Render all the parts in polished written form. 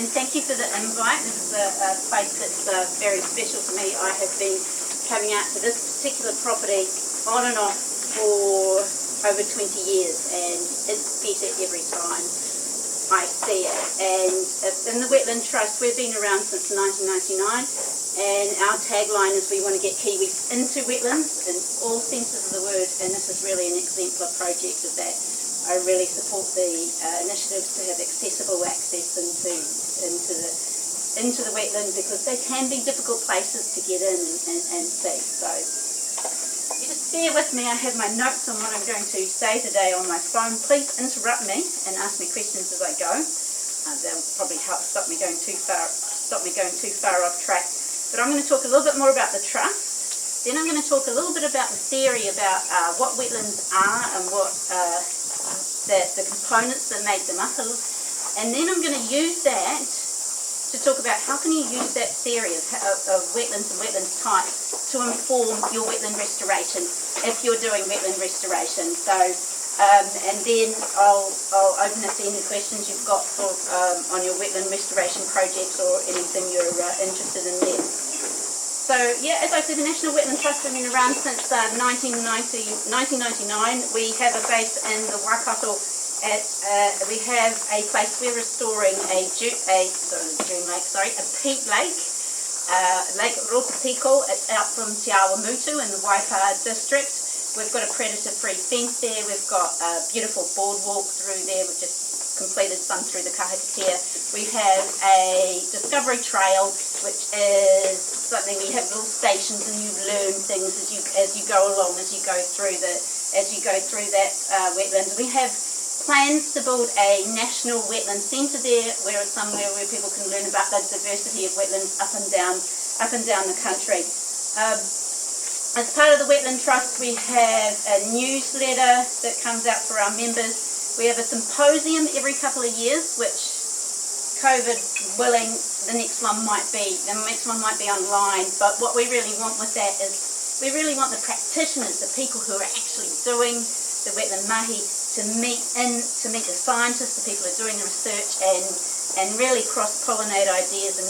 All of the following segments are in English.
and thank you for the invite. This is a place that's very special to me. I have been coming out to this particular property on and off for over 20 years, and it's better every time I see it. And in the Wetland Trust, we've been around since 1999, and our tagline is we want to get Kiwis into wetlands in all senses of the word, and this is really an exemplar project of that. I really support the initiatives to have accessible access into the wetland, because they can be difficult places to get in and see. So you just bear with me. I have my notes on what I'm going to say today on my phone. Please interrupt me and ask me questions as I go. That'll probably help stop me going too far off track. But I'm going to talk a little bit more about the trust. Then I'm going to talk a little bit about the theory about what wetlands are and what the components that make them up, and then I'm going to use that to talk about how can you use that theory of wetlands and wetlands types to inform your wetland restoration if you're doing wetland restoration. So, and then I'll open it to any questions you've got for, on your wetland restoration projects or anything you're interested in there. So, yeah, as I said, the National Wetland Trust has been around since 1999. We have a base in the Waikato. We have a place we're restoring a peat lake, Lake Rotopiko. It's out from Te Awamutu in the Waipa district. We've got a predator-free fence there. We've got a beautiful boardwalk through there. We've just completed some through the kahikatea. We have a discovery trail, which is something we have little stations, and you learn things as you go along, as you go through that wetland. We have plans to build a national wetland centre there, where it's somewhere where people can learn about the diversity of wetlands up and down the country. As part of the Wetland Trust, we have a newsletter that comes out for our members. We have a symposium every couple of years, which, COVID willing, the next one might be online. But what we really want with that is we really want the practitioners, the people who are actually doing the wetland mahi, to meet the scientists, the people who are doing the research, and really cross-pollinate ideas and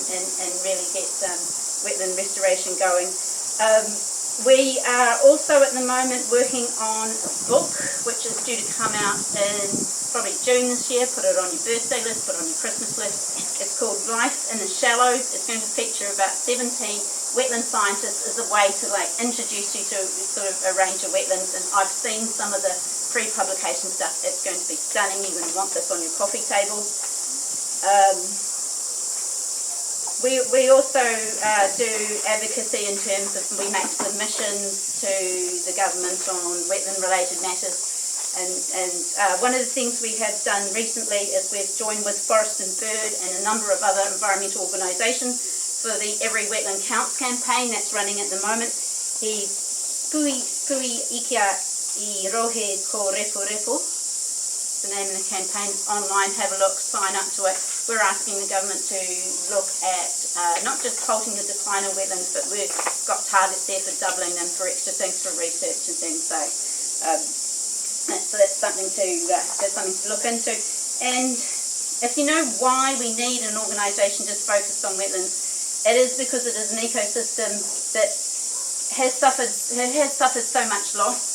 really get wetland restoration going. We are also at the moment working on a book which is due to come out in probably June this year. Put it on your birthday list, put it on your Christmas list. It's called Life in the Shallows. It's going to feature about 17 wetland scientists as a way to introduce you to sort of a range of wetlands. And I've seen some of the pre-publication stuff. It's going to be stunning. You're going to want this on your coffee table. We also do advocacy in terms of we make submissions to the government on wetland-related matters, and one of the things we have done recently is we've joined with Forest and Bird and a number of other environmental organisations for the Every Wetland Counts campaign that's running at the moment. He Pui Ikia I Rohe Ko Repo Repo. The name of the campaign is online. Have a look, sign up to it. We're asking the government to look at not just halting the decline of wetlands, but we've got targets there for doubling them, for extra things for research and things. So that's something to look into. And if you know why we need an organisation just focused on wetlands, it is because it is an ecosystem that has suffered so much loss.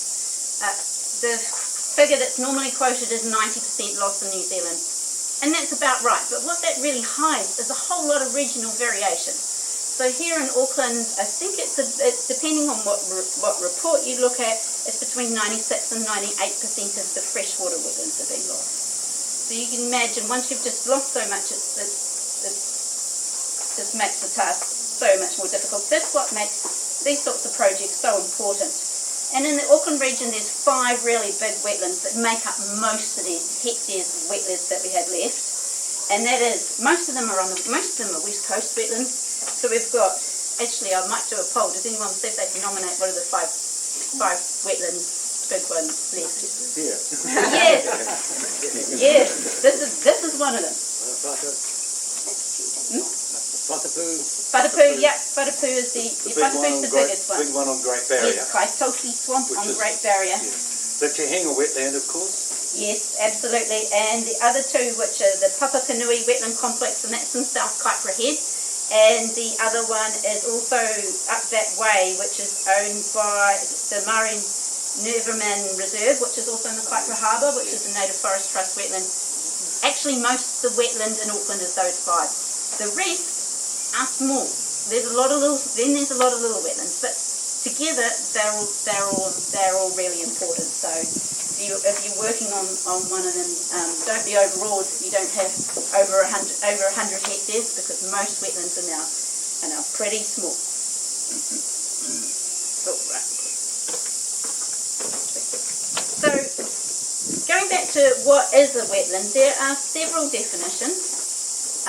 The figure that's normally quoted is 90% loss in New Zealand, and that's about right. But what that really hides is a whole lot of regional variation. So here in Auckland, I think it's depending on what report you look at, it's between 96 and 98% of the freshwater wetlands have been lost. So you can imagine once you've just lost so much, it just makes the task so much more difficult. That's what makes these sorts of projects so important. And in the Auckland region, there's 5 really big wetlands that make up most of the hectares of wetlands that we have left. And that is, most of them are West Coast wetlands. So we've got, actually I might do a poll. Does anyone see if they can nominate what are the five wetlands, big ones left? Here. Yes. This is one of them. Whatapu, yeah, Whatapu is the biggest one. Big one on Great Barrier. Yes, Kaitoki Swamp on Great Barrier. The Kahinga wetland, of course. Yes, absolutely. And the other two, which are the Papakanui Wetland Complex, and that's in South Kaipara Head. And the other one is also up that way, which is owned by the Murray Neverman Reserve, which is also in the Kaipara Harbour, which is a Native Forest Trust wetland. Actually, most of the wetland in Auckland is those five. The rest are small. There's a lot of little wetlands, but together they're all really important. So if you're working on one of them, don't be overawed if you don't have over 100 hectares, because most wetlands are now pretty small. So going back to what is a wetland, there are several definitions,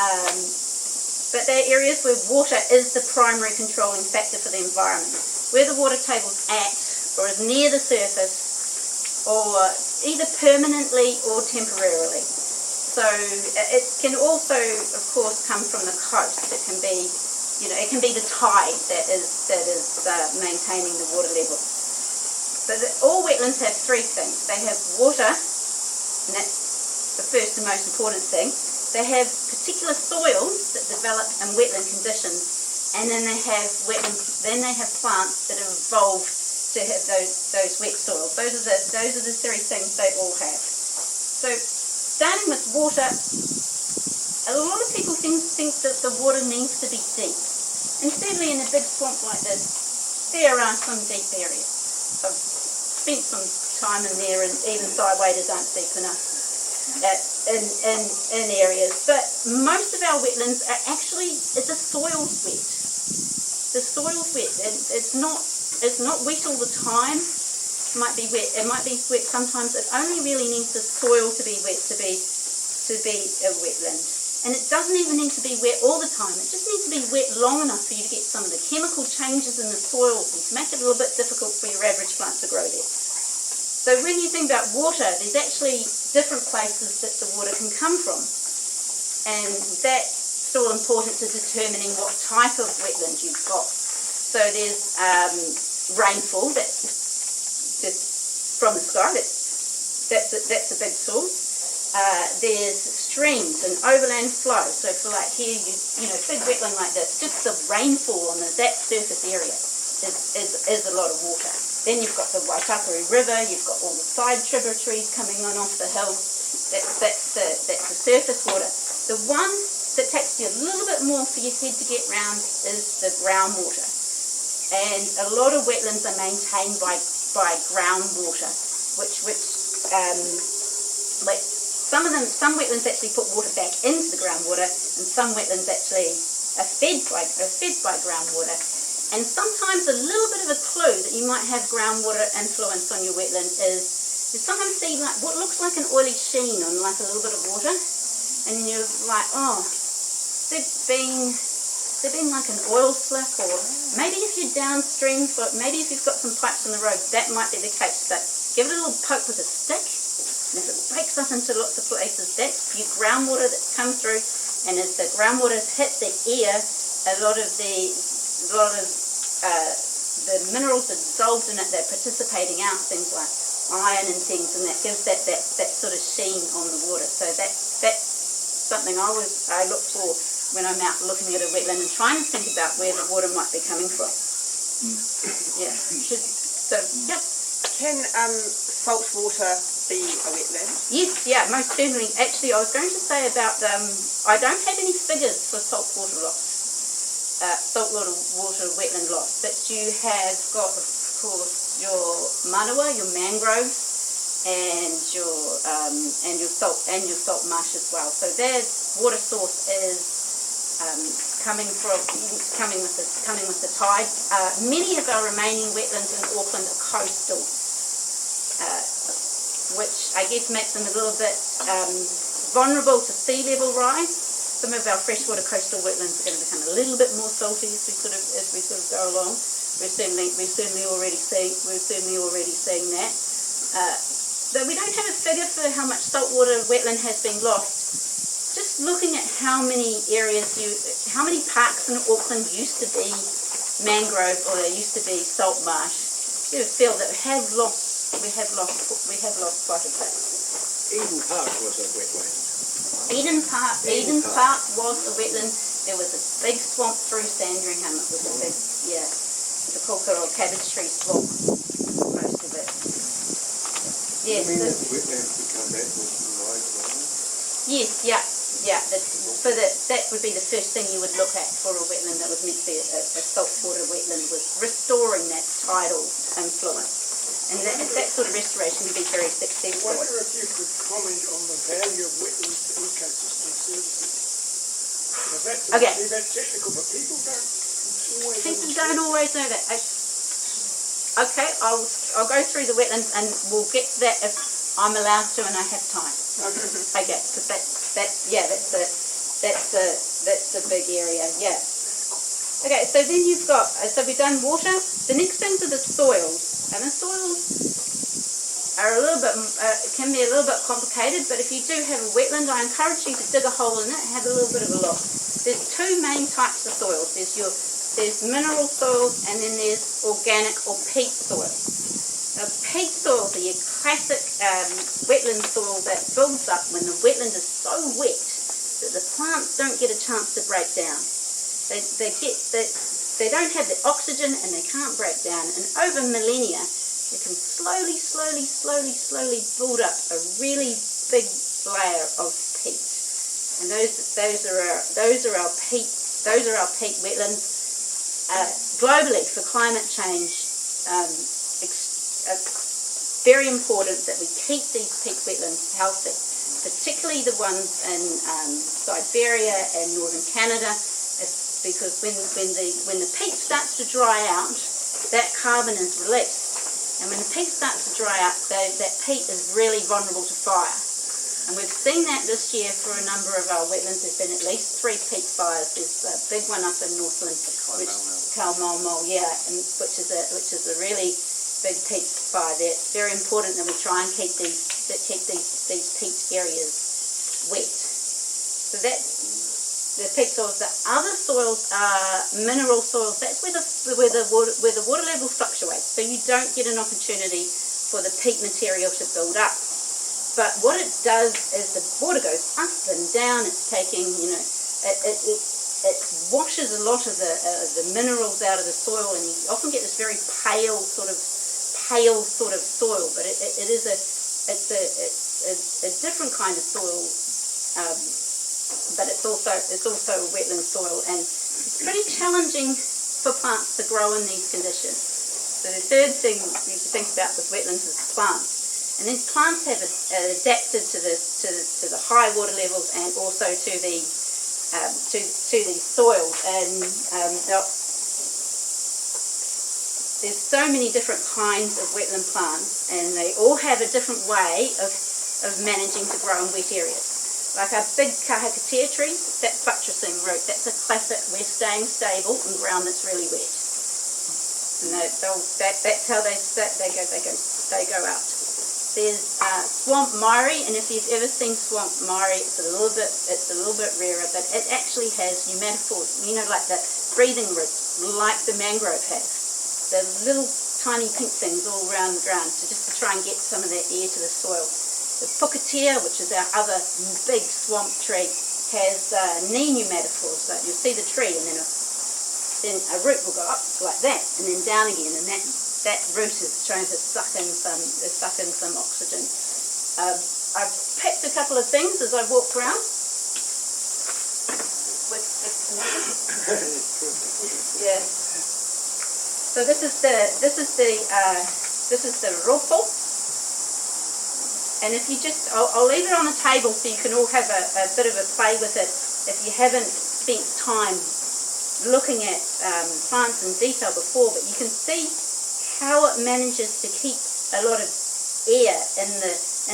but they're areas where water is the primary controlling factor for the environment, where the water table's at or is near the surface, or either permanently or temporarily. So it can also, of course, come from the coast. It can be, it can be the tide that is maintaining the water level. But all wetlands have three things. They have water, and that's the first and most important thing. They have particular soils that develop in wetland conditions, and then they have plants that have evolved to have those wet soils. Those are the three things they all have. So starting with water, a lot of people think that the water needs to be deep. And certainly in a big swamp like this, there are some deep areas. I've spent some time in there, and even side waders aren't deep enough in areas. But most of our wetlands are actually, the soil's wet. The soil's wet, and it's not wet all the time. It might be wet sometimes. It only really needs the soil to be wet to be a wetland. And it doesn't even need to be wet all the time. It just needs to be wet long enough for you to get some of the chemical changes in the soils and to make it a little bit difficult for your average plant to grow there. So when you think about water, there's actually different places that the water can come from. And that's all important to determining what type of wetland you've got. So there's rainfall, that's just from the sky, that's a big source. There's streams and overland flow. So for like here, big wetland like this, just the rainfall on that surface area is a lot of water. Then you've got the Waitakaru River, you've got all the side tributaries coming on off the hills. That's the surface water. The one that takes you a little bit more for your head to get round is the groundwater. And a lot of wetlands are maintained by groundwater, which some wetlands actually put water back into the groundwater, and some wetlands actually are fed by groundwater. And sometimes a little bit of a clue that you might have groundwater influence on your wetland is you sometimes see like what looks like an oily sheen on like a little bit of water, and you're like, oh, there's been like an oil slick, or maybe if you're downstream, maybe if you've got some pipes in the road, that might be the case. But give it a little poke with a stick, and if it breaks up into lots of places, that's your groundwater that's come through. And as the groundwater's hit the air, a lot of the minerals are dissolved in it. They're participating out, things like iron and things, and that gives that sort of sheen on the water. So that's something I look for when I'm out looking at a wetland and trying to think about where the water might be coming from. Yeah. Can salt water be a wetland? Yes, yeah, most certainly. Actually, I was going to say about, I don't have any figures for saltwater loss, saltwater wetland loss, but you have got, of course, your manawa, your mangroves, and your salt marsh as well. So their water source is coming with the tide. Many of our remaining wetlands in Auckland are coastal, which I guess makes them a little bit vulnerable to sea level rise. Some of our freshwater coastal wetlands are going to become a little bit more salty as we sort of go along. We're certainly already seeing that. Though we don't have a figure for how much saltwater wetland has been lost. Just looking at how many parks in Auckland used to be mangrove or they used to be salt marsh, you feel that have lost We have lost quite a bit. Eden Park was a wetland. Eden Park was a wetland. There was a big swamp through Sandringham. It was a big, the Kokoro cabbage tree swamp, most of it. Yes. You mean that wetlands become that with the rise of wetlands? Yes, yeah. That would be the first thing you would look at for a wetland that was meant to be a saltwater wetland, was restoring that tidal influence. And that sort of restoration would be very successful. I wonder if you could comment on the value of wetlands to ecosystem services. Now Okay. That's technical, but people Don't always know that. Okay, I'll go through the wetlands and we'll get to that if I'm allowed to and I have time. Okay, because that's the big area. Yeah. Okay, so then you've got, so we've done water. The next things are the soils, and the soils are a little bit, can be a little bit complicated, but if you do have a wetland, I encourage you to dig a hole in it, have a little bit of a look. There's two main types of soils. There's mineral soils, and then there's organic or peat soils. Now, peat soils are your classic wetland soil that builds up when the wetland is so wet that the plants don't get a chance to break down. They don't have the oxygen and they can't break down. And over millennia, you can slowly build up a really big layer of peat. And those are our peat wetlands. Globally, for climate change, it's very important that we keep these peat wetlands healthy, particularly the ones in Siberia and northern Canada. Because when the peat starts to dry out, that carbon is released. And when the peat starts to dry out, that peat is really vulnerable to fire. And we've seen that this year for a number of our wetlands. There's been at least 3 peat fires. There's a big one up in Northland, Kalmalmal, which is a really big peat fire there. It's very important that we try and keep these peat areas wet. So that's the peat soils. The other soils are mineral soils. That's where the water level fluctuates, so you don't get an opportunity for the peat material to build up. But what it does is the water goes up and down. It's taking, it washes a lot of the minerals out of the soil, and you often get this very pale sort of soil. But it's a different kind of soil. But it's also a wetland soil, and it's pretty challenging for plants to grow in these conditions. So the third thing you should think about with wetlands is plants, and these plants have adapted to the high water levels and also to the these soils. And there's so many different kinds of wetland plants, and they all have a different way of managing to grow in wet areas. Like our big kahakatea trees, that buttressing root, that's a classic. We're staying stable in ground that's really wet. And that's how they go out. There's swamp mire, and if you've ever seen swamp mire, it's a little bit rarer, but it actually has pneumatophores, like the breathing roots, like the mangrove has. The little tiny pink things all around the ground, so just to try and get some of that air to the soil. The pukatea, which is our other big swamp tree, has knee pneumatophores. So you'll see the tree, and then a root will go up like that, and then down again, and that root is trying to suck in some oxygen. I've picked a couple of things as I walked around. Yeah. So this is the ropo. And if you just, I'll leave it on the table so you can all have a bit of a play with it if you haven't spent time looking at plants in detail before, but you can see how it manages to keep a lot of air in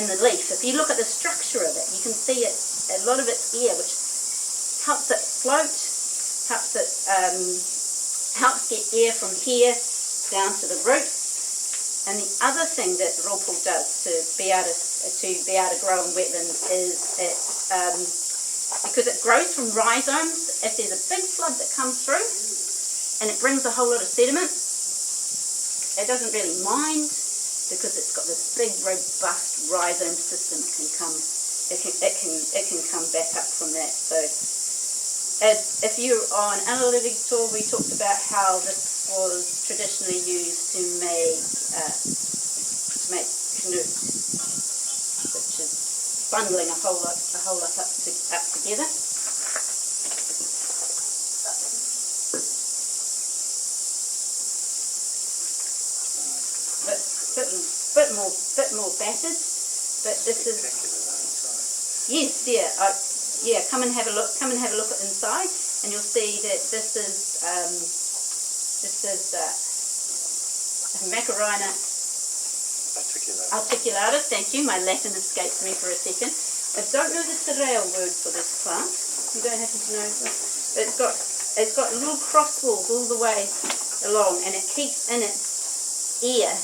the leaf. If you look at the structure of it, you can see a lot of it's air, which helps it float, helps get air from here down to the roots. And the other thing that ropo does to be able to grow in wetlands is because it grows from rhizomes. If there's a big flood that comes through and it brings a whole lot of sediment, it doesn't really mind because it's got this big, robust rhizome system. It can come back up from that. So, if you're on analytic tour, we talked about how this was traditionally used to make canoes, which is bundling a whole lot up together. Bit more battered, but this is yes, yeah. Come and have a look. Come and have a look at inside, and you'll see that this is Macarina articulata. Thank you. My Latin escaped me for a second. I don't know the Surreal word for this plant. You don't happen to know. It's got little cross balls all the way along, and it keeps in its ear.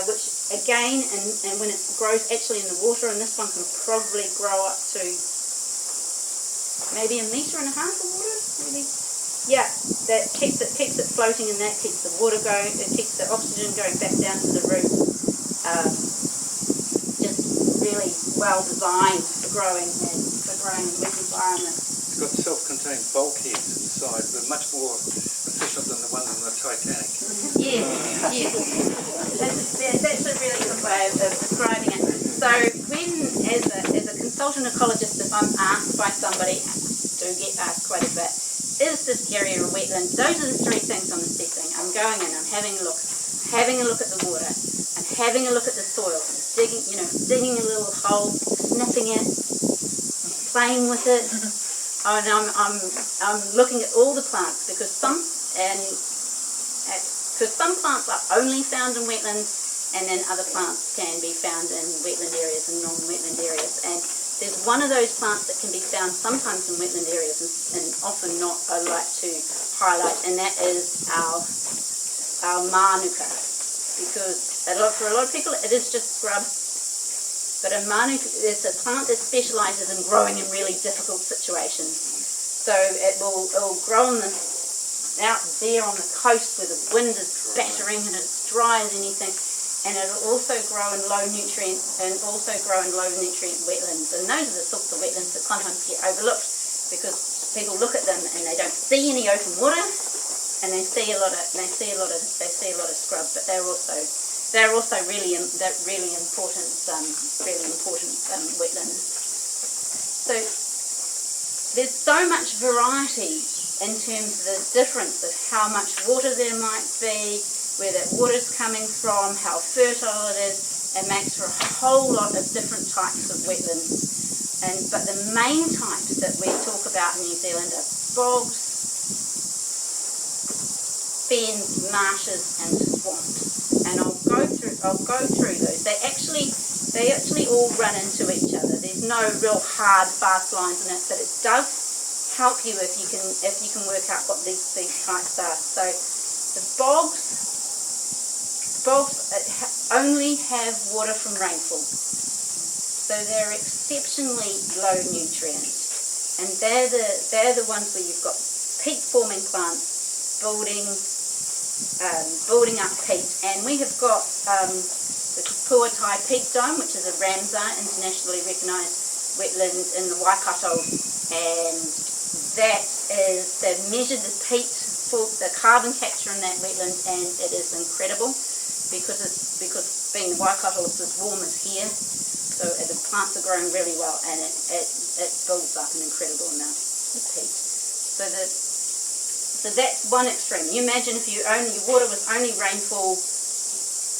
Which again, and when it grows actually in the water, and this one can probably grow up to maybe 1.5 meters of water, maybe. Yeah, that keeps it floating, and that keeps the water going. It keeps the oxygen going back down to the root. Just really well designed for growing in wet environments. It's got self-contained bulkheads inside. They're much more efficient than the ones in the Titanic. Yes. That's a really good way of describing it. So when, as a consultant ecologist, if I'm asked by somebody, do get asked quite a bit, is this area a wetland? Those are the three things I'm assessing. I'm going in, I'm having a look at the water, I'm having a look at the soil, digging a little hole, sniffing it, playing with it, and I'm looking at all the plants because some plants are only found in wetlands, and then other plants can be found in wetland areas and non-wetland areas. And there's one of those plants that can be found sometimes in wetland areas and often not, I like to highlight, and that is our manuka. Because for a lot of people it is just scrub, but a manuka is a plant that specialises in growing in really difficult situations. So it will grow out there on the coast where the wind is battering and it's dry as anything, and it'll also grow in low nutrient wetlands. And those are the sorts of wetlands that sometimes get overlooked because people look at them and they don't see any open water, and they see a lot of scrub, but they're also really important wetlands. So there's so much variety in terms of the difference of how much water there might be, where that water's coming from, how fertile it is. It makes for a whole lot of different types of wetlands. But the main types that we talk about in New Zealand are bogs, fens, marshes, and swamps. And I'll go through those. They actually all run into each other. There's no real hard, fast lines in it, but it does help you if you can work out what these types are. So the bogs only have water from rainfall, so they're exceptionally low nutrient, and they're the ones where you've got peat forming plants building up peat. And we have got the Puatai peat dome, which is a Ramsar internationally recognised wetland in the Waikato, and they've measured the peat for the carbon capture in that wetland, and it is incredible because being the Waikato it's as warm as here, so the plants are growing really well, and it builds up an incredible amount of peat. So that's one extreme. You imagine if your water was only rainfall,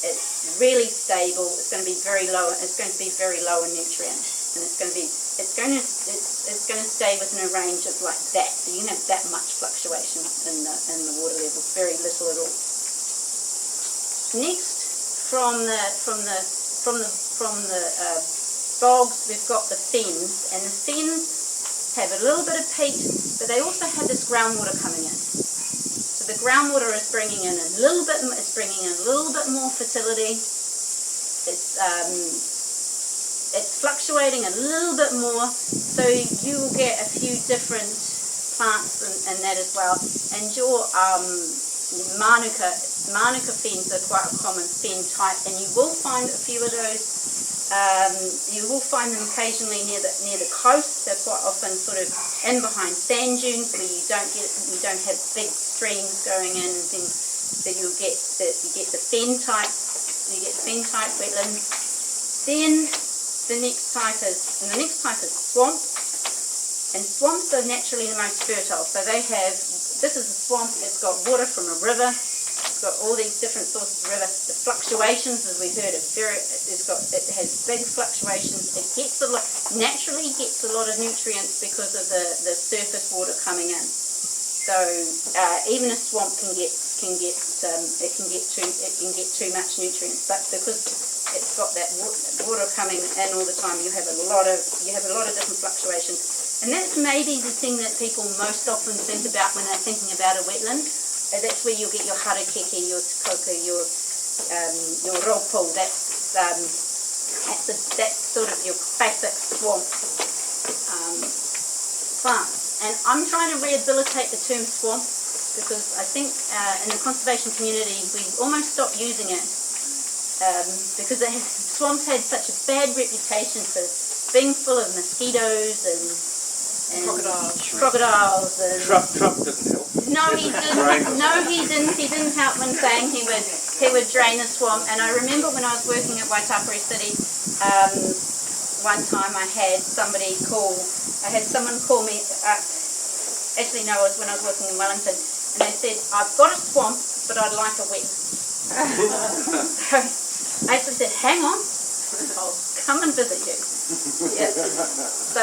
it's really stable. It's going to be very low. It's going to be very low in nutrients, and it's going to stay within a range of like that. So you can have that much fluctuation in the water levels, very little at all. Next, from the bogs, we've got the fens, and the fens have a little bit of peat, but they also have this groundwater coming in. So the groundwater is bringing in a little bit more fertility. It's fluctuating a little bit more, so you will get a few different plants and that as well. And Manuka fens are quite a common fen type, and you will find a few of those. You will find them occasionally near the coast. They're quite often sort of in behind sand dunes where you don't have big streams going in and things. So you get the fen type. You get fen type wetlands. Then the next type is swamp. And swamps are naturally the most fertile. So this is a swamp. It's got water from a river. It's got all these different sources of river. The fluctuations, as we heard, it has big fluctuations. It naturally gets a lot of nutrients because of the surface water coming in. So even a swamp can get too much nutrients, but because it's got that water coming in all the time, you have a lot of different fluctuations. And that's maybe the thing that people most often think about when they're thinking about a wetland. That's where you'll get your harakeke, your tukoka, your ropo. That's sort of your basic swamp plants. And I'm trying to rehabilitate the term swamp because I think in the conservation community we almost stopped using it because swamps had such a bad reputation for being full of mosquitoes and crocodiles and Trump didn't help. No, he didn't. No, he didn't. He didn't help when saying he would drain the swamp. And I remember when I was working at Waitapere City, one time I had someone call me up. Actually, no, it was when I was working in Wellington, and they said, "I've got a swamp, but I'd like a wet." So I actually said, "Hang on, I'll come and visit you." Yeah. So.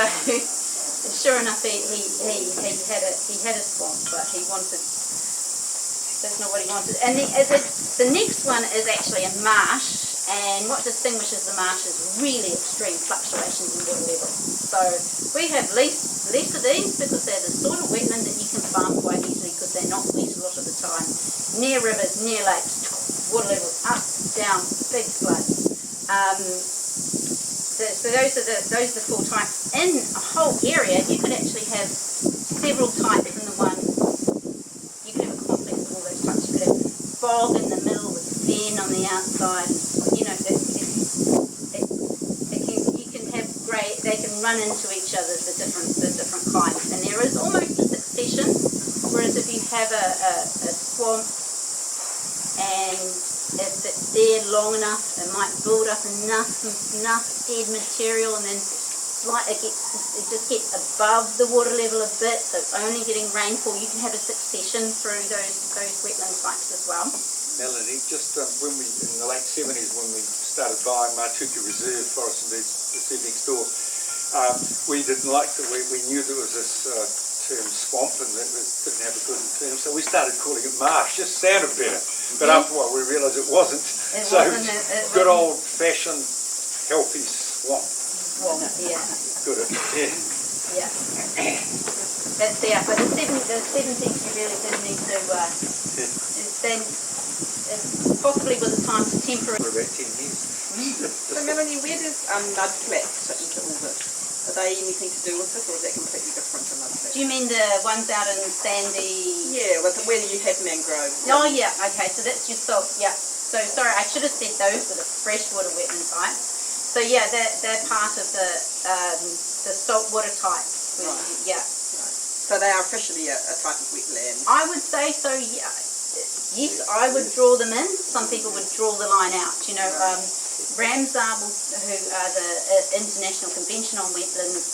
Sure enough, he had a swamp, but that's not what he wanted. And the next one is actually a marsh, and what distinguishes the marsh is really extreme fluctuations in water level. So we have least of these because they're the sort of wetland that you can farm quite easily because they're not wet a lot of the time. Near rivers, near lakes, water levels up, down, big floods. So those are the four types. In a whole area, you could actually have several types in the one. You could have a complex of all those types. You could have bog in the middle with fen on the outside. You know, you can have grey. They can run into each other. The different kinds, and there is almost a succession. Whereas if you have a swamp and if it's there long enough, it might build up enough dead material, and then it just gets above the water level a bit, so it's only getting rainfall. You can have a succession through those wetland types as well. Melanie, just when we in the late 70s when we started buying Matuka Reserve Forest and Reserve next door, we didn't like that. We knew there was this term swamp and that didn't have a good term, so we started calling it marsh. Just sounded better. But after a while we realised it wasn't. Good old-fashioned healthy swamp. Swamp, yeah. Good, yeah. Yeah. But the 70s you really did need to. Then it possibly was a time to temper it. For about 10 years. So Melanie, where does mud flats fit into all this? Are they anything to do with this, or is that completely different to mud flats? Do you mean the ones out in sandy? Yeah, where you have mangroves. Oh yeah, okay, so that's your salt, yeah. So sorry, I should have said those were the freshwater wetland types. So yeah, they're part of the saltwater types. Right. Yeah. Right. So they are officially a type of wetland. I would say so, yeah. Yes, I would draw them in. Some people would draw the line out. You know, Ramsar, who are the International Convention on Wetlands,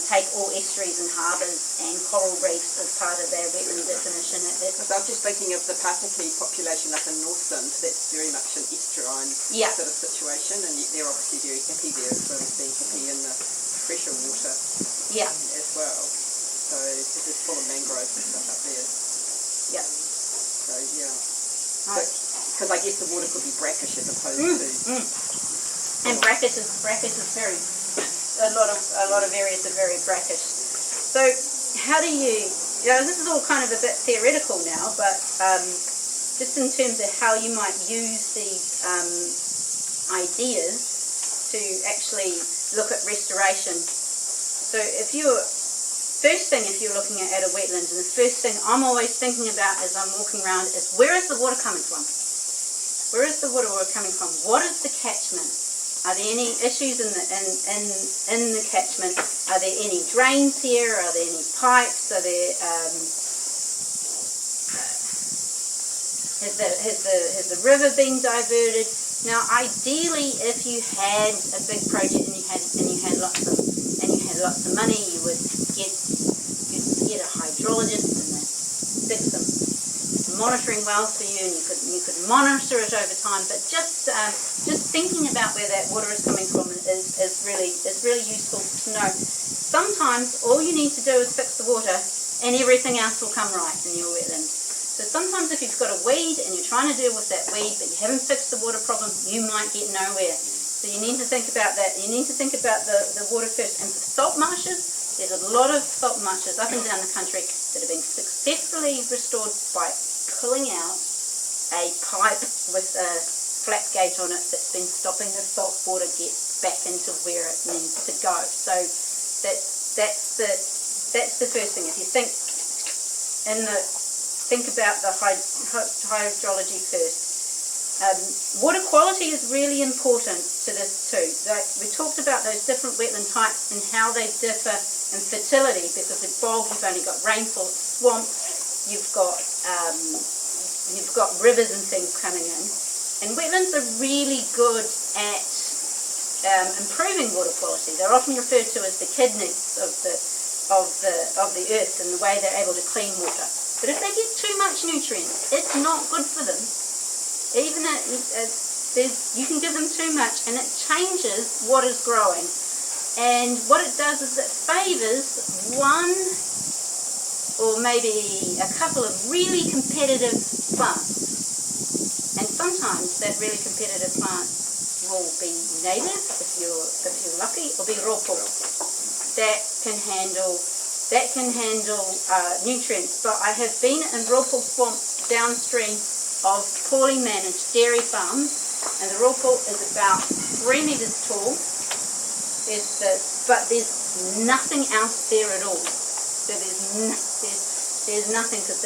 take all estuaries and harbours and coral reefs as part of their wetland definition. Because I'm just thinking of the Pataki population up in Northland. That's very much an estuarine sort of situation, and they're obviously very happy there, so being happy in the fresher water as well. So it's full of mangroves and stuff up there. Yeah. So because I guess the water could be brackish as opposed to. And brackish is very. A lot of areas are very brackish. So how do you? This is all kind of a bit theoretical now, but just in terms of how you might use these ideas to actually look at restoration. So if first thing, if you're looking at a wetland, and the first thing I'm always thinking about as I'm walking around is, where is the water coming from? Where is the water coming from? What is the catchment? Are there any issues in the catchment? Are there any drains here? Are there any pipes? Are there has the river been diverted? Now, ideally, if you had a big project and you had lots of money, you would get a hydrologist and dig some monitoring wells for you, and you could monitor it over time. But just thinking about where that water is coming from is really useful to know. Sometimes all you need to do is fix the water, and everything else will come right in your wetlands. So sometimes if you've got a weed and you're trying to deal with that weed, but you haven't fixed the water problem, you might get nowhere. So you need to think about that. You need to think about the water first. And for salt marshes, there's a lot of salt marshes up and down the country that have been successfully restored by pulling out a pipe with a flat gate on it that's been stopping the salt water get back into where it needs to go. So that's the first thing. If you think about the hydrology first. Water quality is really important to this too. We talked about those different wetland types and how they differ in fertility, because with bog you've only got rainfall, swamp you've got rivers and things coming in, and wetlands are really good at improving water quality. They're often referred to as the kidneys of the earth and the way they're able to clean water. But if they get too much nutrients, it's not good for them. Even you can give them too much, and it changes what is growing. And what it does is it favours one or maybe a couple of really competitive plants. And sometimes that really competitive plant will be native, if you're lucky, or be roppo. That can handle nutrients. But I have been in roppo swamps downstream of poorly managed dairy farms, and the roppo is about 3 meters tall. But there's nothing else there at all. So there's nothing, because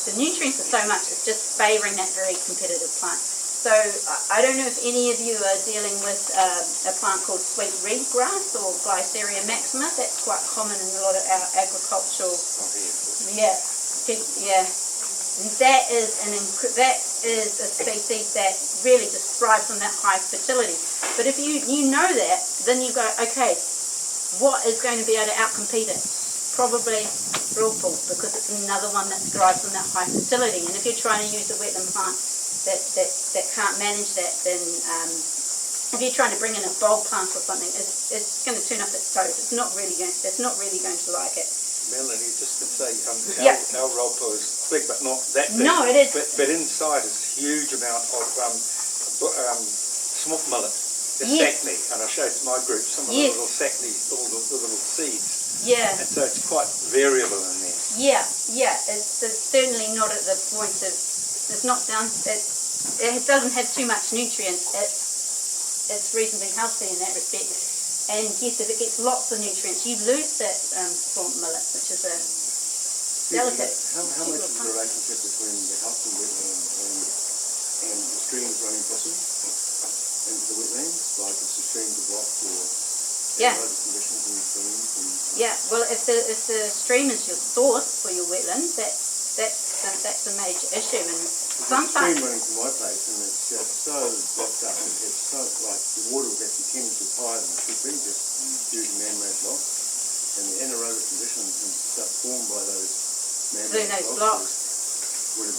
the nutrients are so much, it's just favouring that very competitive plant. So I don't know if any of you are dealing with a plant called sweet reed grass or Glyceria maxima. That's quite common in a lot of our agricultural. Yeah. That is a species that really just thrives on that high fertility. But if you know that, then you go, okay, what is going to be able to outcompete it? Probably roppo, because it's another one that thrives on that high fertility. And if you're trying to use a wetland plant that can't manage that, then if you're trying to bring in a bog plant or something, it's going to turn up its toes. It's not really going to like it. Melanie, just to say, our roppo is big, but not that big. No, it is. But inside is a huge amount of smoke millet. It's Sackney, and I showed to my group some of the little Sackney, all the little seeds. Yeah. And so it's quite variable in there. Yeah. It's certainly not at the point of, it's not down, it doesn't have too much nutrients. It's reasonably healthy in that respect. And yes, if it gets lots of nutrients, you lose that swamp millet, which is a delicate. How much is the relationship between the health of wetland and the streams running possible into the wetlands? Like if the streams are blocked or other conditions in the streams? Yeah, well, if the stream is your source for your wetland, that's a major issue. And sometimes the stream running from my place, and it's just so blocked up. It's so like the water was actually 10 inches higher than it should be, just due to man-made blocks. And the anaerobic conditions and stuff formed by those man-made blocks was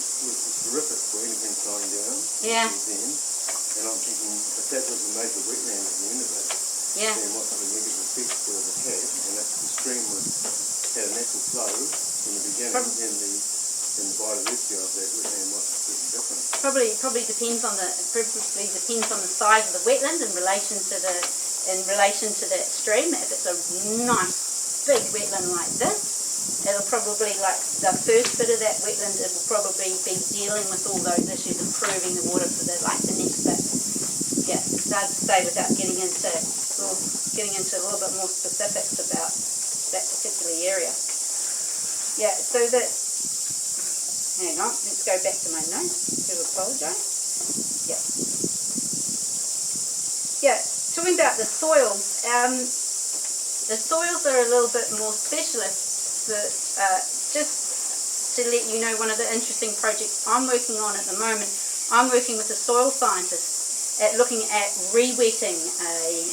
horrific for anything flowing down. Yeah. And I'm thinking, if that was a major wetland at the end of it, then what sort of negative effects would it have had? And if the stream had a natural flow from the beginning, then the biodiversity of that wetland might be different. Probably depends on the size of the wetland in relation to that stream. If it's a nice big wetland like this, it'll probably, like the first bit of that wetland, it will probably be dealing with all those issues, improving the water for the next bit. Yeah, it's hard to say without getting into a little bit more specifics about particular area. Yeah, so that, hang on, let's go back to my notes. I do apologise. Yeah. Yeah, talking about the soils, the soils are a little bit more specialist. But, just to let you know, one of the interesting projects I'm working on at the moment, I'm working with a soil scientist at looking at re-wetting a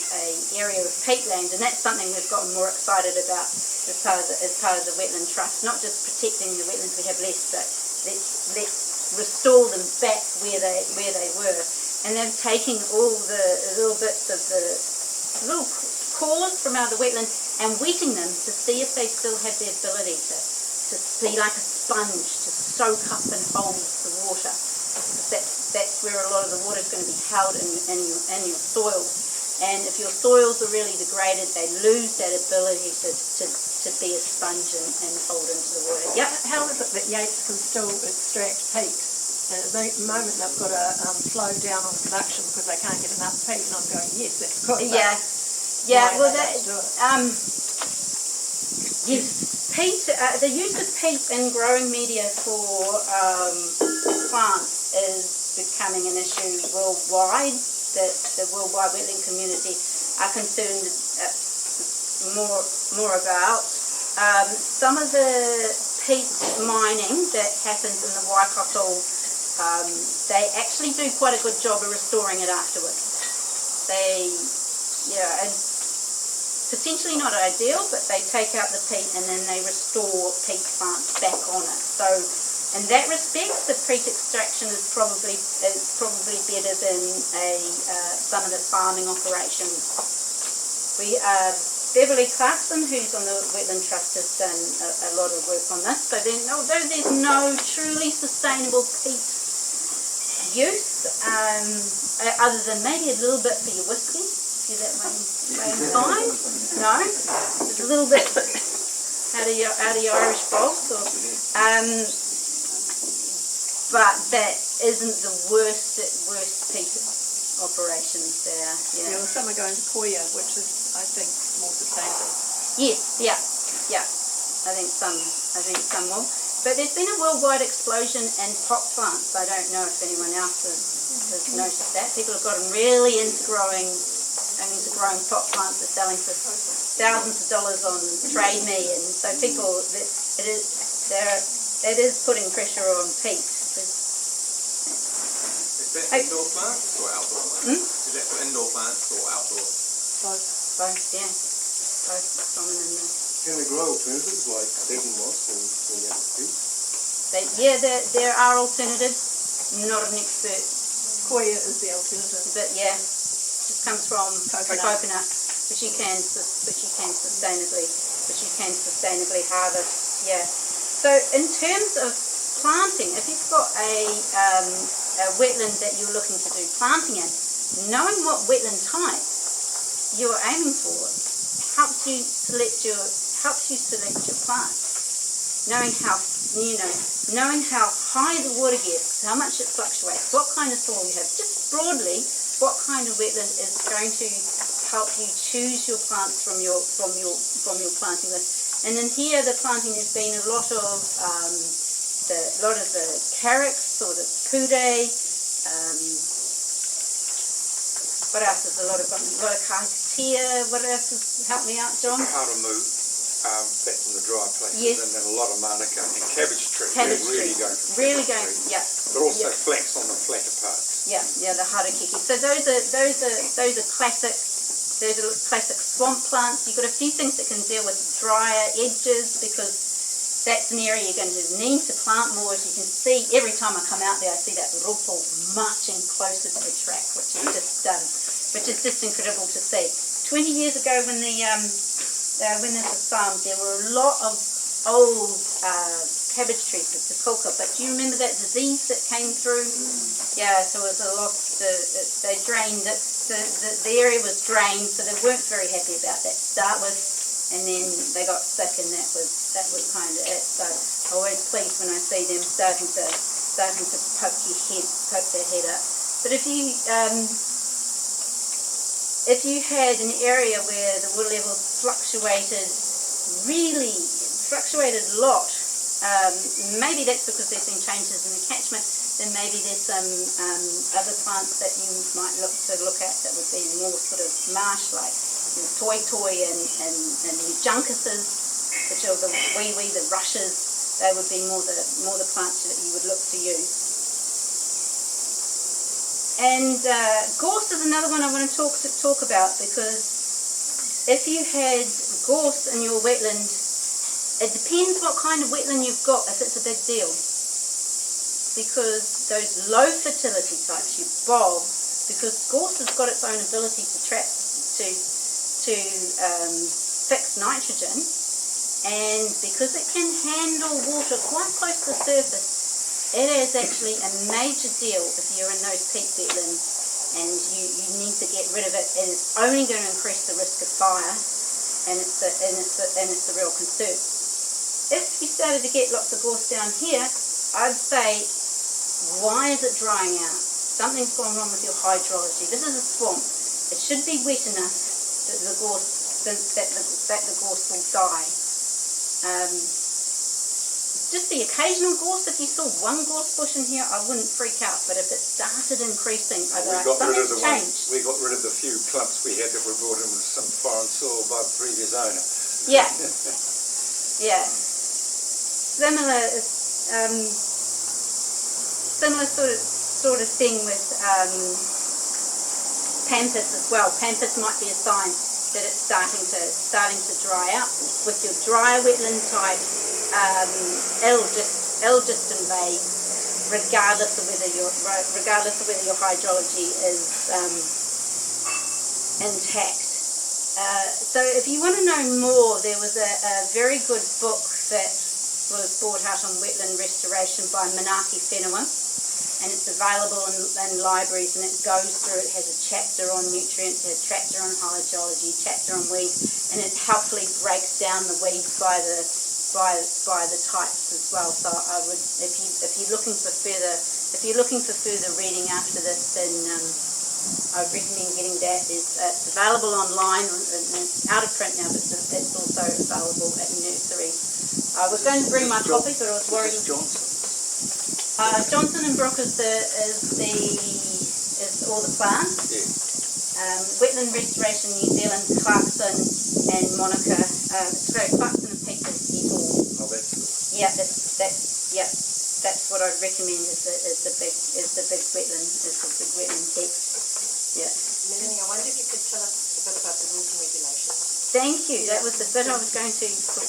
area of peatland, and that's something we've gotten more excited about as part of the Wetland Trust, not just protecting the wetlands we have left, but let's restore them back where they were. And they're taking all the little bits of the little cores from out of the wetland and wetting them to see if they still have the ability to be like a sponge, to soak up and hold the water. That's where a lot of the water is going to be held in your soils. And if your soils are really degraded, they lose that ability to be a sponge and hold into the water. Yep. How is it that Yates can still extract peat? And at the moment they've got to slow down on production because they can't get enough peat. And I'm going, yes, that's good. Yeah. Well, yes, peat. The use of peat in growing media for plants is becoming an issue worldwide. The worldwide wetland community are concerned more about. Some of the peat mining that happens in the Waikato, they actually do quite a good job of restoring it afterwards. It's potentially not ideal, but they take out the peat and then they restore peat plants back on it. So in that respect, the peat extraction is probably better than some of the farming operations. Beverly Clarkson, who's on the Wetland Trust, has done a lot of work on this. So then, although there's no truly sustainable peat use, other than maybe a little bit for your whiskey, if you're that way inclined, no, just a little bit out of your Irish bogs, but that isn't the worst peat operations there. Yeah, well, some are going to Koya, which is, I think, more sustainable. Yes, yeah. I think some will. But there's been a worldwide explosion in pot plants. I don't know if anyone else has noticed that. People have gotten really into growing pot plants. They're selling for thousands of dollars on Trade Me, and so people, it is putting pressure on peat. Is that indoor plants or outdoor plants? Is that for indoor plants or outdoor? Both, yeah. Both common in there. Can they grow alternatives like bedding moss and peat? There are alternatives. Not an expert. Koya is the alternative. But yeah, just comes from coconut, which you can sustainably harvest. Yeah. So in terms of planting, if you've got a wetland that you're looking to do planting in, knowing what wetland type you're aiming for helps you select your plants. Knowing how high the water gets, how much it fluctuates, what kind of soil you have, just broadly, what kind of wetland is going to help you choose your plants from your planting list. And in here, the planting, there's been a lot of the carex or the pude. What else is a lot of kahitia? What else is, help me out, John? Haramu, back in the dry places, yes. And then a lot of manuka and cabbage tree. Really going, yeah. But also flax on the flatter parts. Yeah, the harakiki. So those are classic swamp plants. You've got a few things that can deal with drier edges because that's an area you're going to need to plant more. As you can see, every time I come out there, I see that ropo marching closer to the track, which is just incredible to see. 20 years ago, when this was farmed, there were a lot of old cabbage trees with the but do you remember that disease that came through? Yeah, so it was a lot. They drained it. The area was drained, so they weren't very happy about that to start with. And then they got sick, and that was kind of it. So I'm always pleased when I see them starting to poke their head up. But if you had an area where the water levels fluctuated really fluctuated a lot. Maybe that's because there's been changes in the catchment. Then maybe there's some other plants that you might look at that would be more sort of marsh-like. Toy and juncuses, which are the wee, the rushes. They would be more the plants that you would look to use. And gorse is another one I want to talk about, because if you had gorse in your wetland, it depends what kind of wetland you've got if it's a big deal. Because those low fertility types, your bogs, because gorse has got its own ability to fix nitrogen, and because it can handle water quite close to the surface, it is actually a major deal if you're in those peat wetlands and you need to get rid of it, and it's only going to increase the risk of fire, and it's a real concern. If you started to get lots of gorse down here, I'd say, why is it drying out? Something's gone wrong with your hydrology. This is a swamp. It should be wet enough that the gorse will die. Just the occasional gorse, if you saw one gorse bush in here, I wouldn't freak out. But if it started increasing, I'd be like, something's changed. We got rid of the few clumps we had that were brought in with some foreign soil by the previous owner. Yeah. Yeah. Similar sort of thing with pampas as well. Pampas might be a sign that it's starting to dry out. With your drier wetland types, it'll just invade, regardless of whether your hydrology is intact. So if you want to know more, there was a very good book that was brought out on wetland restoration by Melanie, and it's available in libraries, and it goes through, it has a chapter on nutrients, a chapter on hydrology, chapter on weeds, and it helpfully breaks down the weeds by the types as well. So I would, if you're looking for further reading after this, then I would recommend getting that. It's available online, and it's out of print now, but it's also available at nurseries. I was going to bring my copy, but I was worried. Johnson and Brook is all the plants. Yeah. Wetland Restoration New Zealand, Clarkson and Monica. Clarkson and Peter People. Oh, that's good. Yeah, that's what I'd recommend is the big wetland text. Yeah. Melanie, I wonder if you could tell us a bit about the rules and regulations. Thank you. Yeah. That was the bit I was going to talk.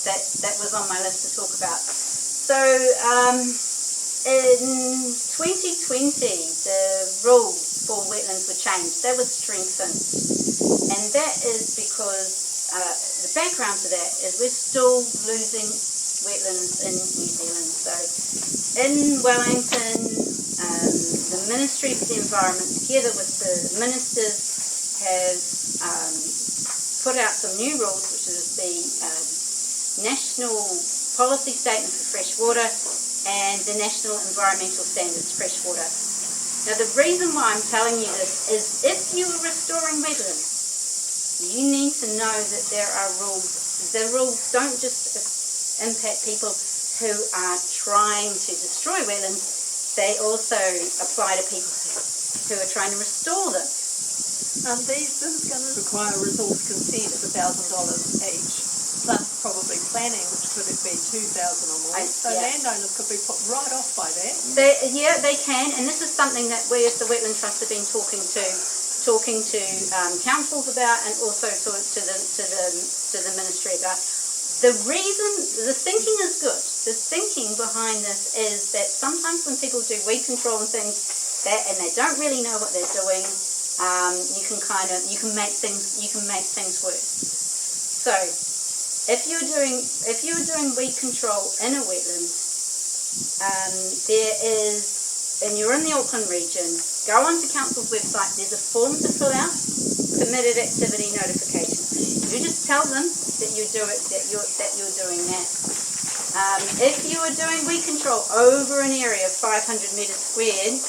That was on my list to talk about. So in 2020, the rules for wetlands were changed. They were strengthened, and that is because the background to that is we're still losing wetlands in New Zealand. So in Wellington, the Ministry for the Environment, together with the ministers, have put out some new rules, which is the National Policy Statement for Fresh Water and the National Environmental Standards Freshwater. Now the reason why I'm telling you this is if you are restoring wetlands, you need to know that there are rules. The rules don't just impact people who are trying to destroy wetlands, they also apply to people who are trying to restore them. This is going to require a resource consent of $1,000 each. Plus probably planning, which could be 2,000 or more. So yeah. Landowners could be put right off by that. They can, and this is something that we as the Wetland Trust have been talking to councils about, and also to the ministry about. The thinking is good. The thinking behind this is that sometimes when people do weed control and things and they don't really know what they're doing, you can make things worse. So. If you're doing weed control in a wetland, and you're in the Auckland region, go onto council's website. There's a form to fill out, permitted activity notification. You just tell them that you're doing that. If you are doing weed control over an area of 500 metres squared,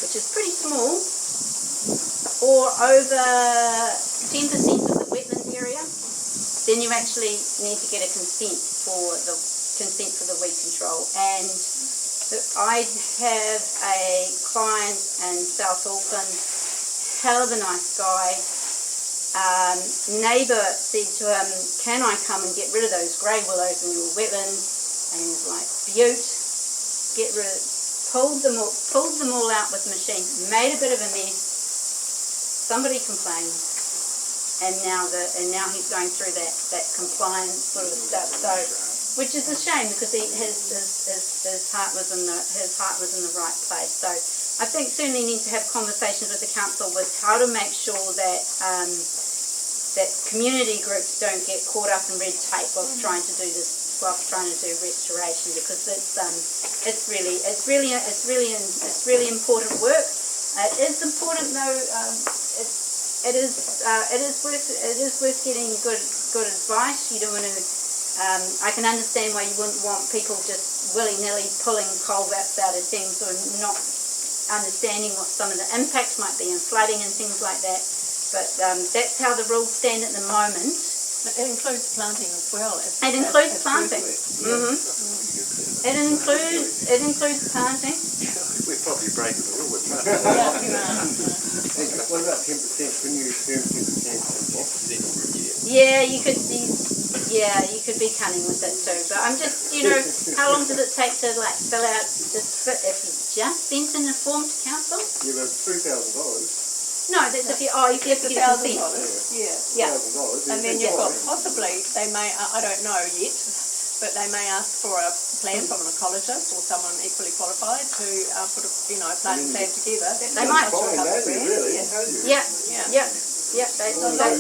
which is pretty small, or over 10% of the wetland area, then you actually need to get a consent for the weed control. And I have a client in South Auckland, hell of a nice guy. Neighbour said to him, can I come and get rid of those grey willows in your wetlands? And he was like, beaut, get rid of it. Pulled them all out with the machine, made a bit of a mess. Somebody complained, and now he's going through that compliance sort of stuff. So, which is a shame because his heart was in the right place. So I think certainly need to have conversations with the council with how to make sure that that community groups don't get caught up in red tape whilst trying to do restoration, because it's really important work. It is important though. It is worth getting good advice. You don't want to. I can understand why you wouldn't want people just willy-nilly pulling culverts out of things or not understanding what some of the impacts might be in flooding and things like that. But that's how the rules stand at the moment. But it includes planting as well. It includes planting. Mm-hmm. It includes planting. We're probably breaking the rule with planting. What about 10%? Can you assume 10%? Yeah, you could be cunning with it too. But I'm just, how long does it take to fill out this? If you just sent in a form to council? Yeah, but $3,000. No, that's if you have to get a consent. Yeah. And then you've got possibly, they may, I don't know yet, but they may ask for a plan from an ecologist or someone equally qualified to put a plan together. They might. Yeah,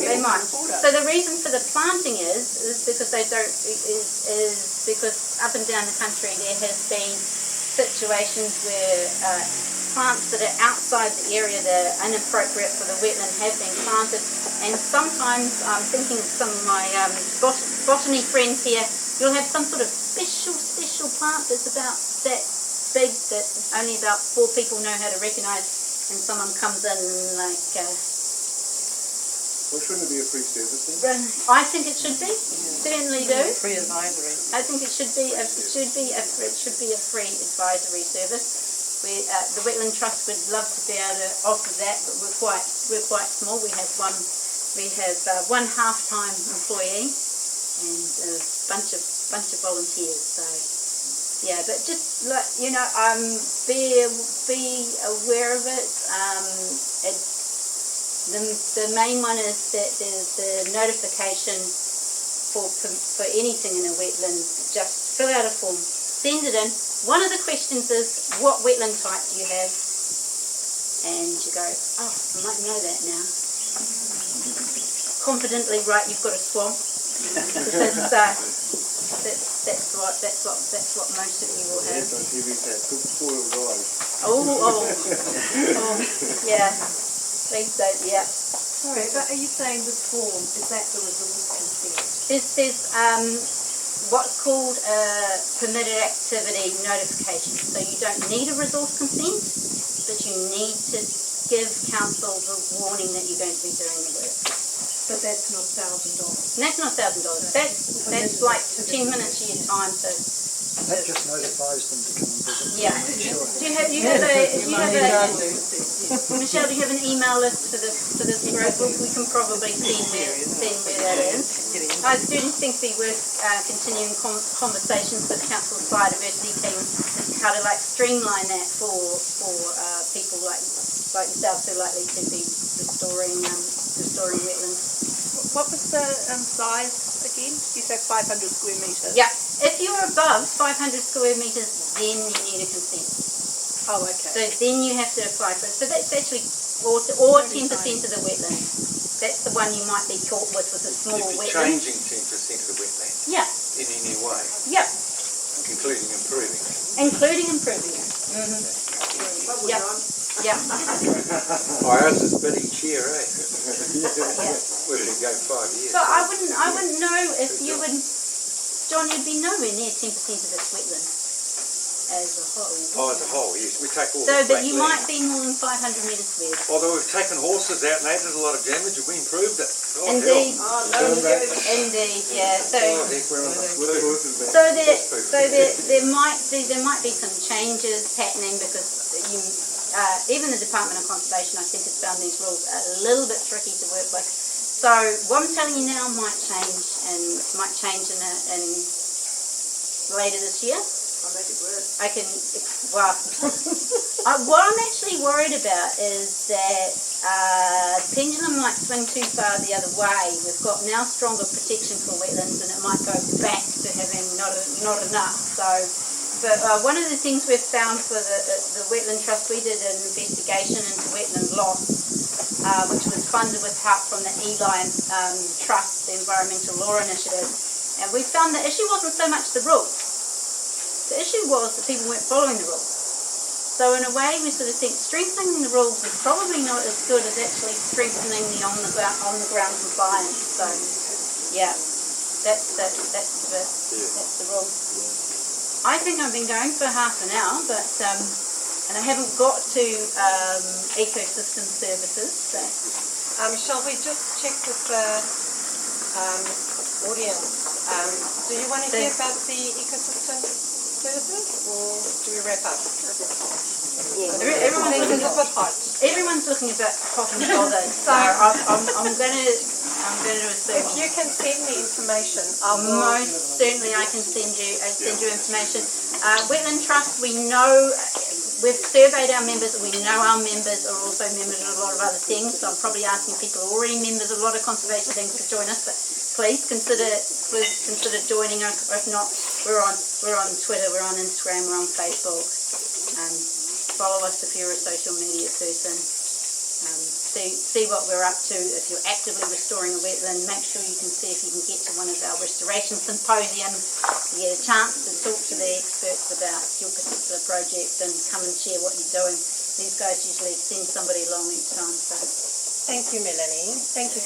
they might. So the reason for the planting is because they don't is because up and down the country there has been situations where plants that are outside the area that are inappropriate for the wetland have been planted, and sometimes I'm thinking of some of my botany friends here, you'll have some sort of special plant that's about that big that only about 4 people know how to recognise, and someone comes in and Well, shouldn't it be a free service then? I think it should be. Certainly do. Free advisory. I think it should be a free advisory service. The Wetland Trust would love to be able to offer that, but we're quite small. We have one half-time employee and a bunch of volunteers. So yeah, but just be aware of it. The main one is that there's the notification for anything in a wetland. Just fill out a form, send it in. One of the questions is, what wetland type do you have? And you go, oh, I might know that now. Confidently write, you've got a swamp. Because that's what most of you will have. Yes, on TV said, good soil rise. Oh, yeah. Please don't, yeah. Sorry, but are you saying this form, is that the resource consent? There's what's called a permitted activity notification. So you don't need a resource consent, but you need to give council the warning that you're going to be doing the work. But that's not $1,000. That's not $1,000. That's like 10 minutes of your time to. That just notifies them to come and visit. Yeah. Sure. Michelle, do you have an email list for this group? We can probably see where that is. I do think it'd be worth continuing conversations with Council's biodiversity team how to streamline that for people like yourselves who are likely to be restoring wetlands. What was the size again? You said 500 square metres? Yeah. If you're above 500 square metres, then you need a consent. Oh, okay. So then you have to apply for it. So that's actually, or 10% of the wetland. That's the one you might be caught with a small wetland. Changing 10% of the wetland. Yeah. In any way. Yeah. Including improving it. Including improving it. Mm-hmm. Yeah. Yeah. Ours is bidding cheer, eh? Yeah. We're going to go 5 years. So I wouldn't know if you would, John, you'd be nowhere near 10% of this wetland. as a whole. Oh, as a whole, yes. We take all So, the but flat you land. might be more than 500 metres squared. Although we've taken horses out and they did a lot of damage and we improved it. Oh, Indeed. hell. Oh, no, you do. Indeed, yeah. So, Oh, heck, we're on the there might be some changes happening because even the Department of Conservation, I think, has found these rules a little bit tricky to work with. So what I'm telling you now might change in later this year. I'll make it work. What I'm actually worried about is that the pendulum might swing too far the other way. We've got now stronger protection for wetlands and it might go back to having not enough. So, but one of the things we've found for the Wetland Trust, we did an investigation into wetland loss, which was funded with help from the Eli Trust, the Environmental Law Initiative, and we found the issue wasn't so much the rules. The issue was that people weren't following the rules. So in a way, we sort of think strengthening the rules is probably not as good as actually strengthening the on the ground compliance. So yeah, that's the bit. That's the rule. I think I've been going for half an hour, but and I haven't got to ecosystem services. So. Shall we just check with the audience? Do you want to hear about the ecosystem services, or do we wrap up? Yeah, everyone's looking a bit hot and bothered, so I'm going to assume. If you can send me information, most certainly I can send you information. Wetland Trust, we know. We've surveyed our members and we know our members are also members of a lot of other things, so I'm probably asking people who are already members of a lot of conservation things to join us, but please consider joining us. If not, we're on Twitter, we're on Instagram, we're on Facebook. Follow us if you're a social media person. See what we're up to. If you're actively restoring a wetland, make sure you can see if you can get to one of our restoration symposiums to get a chance to talk to the experts about your particular project and come and share what you're doing. These guys usually send somebody along each time. So. Thank you, Melanie. Thank you.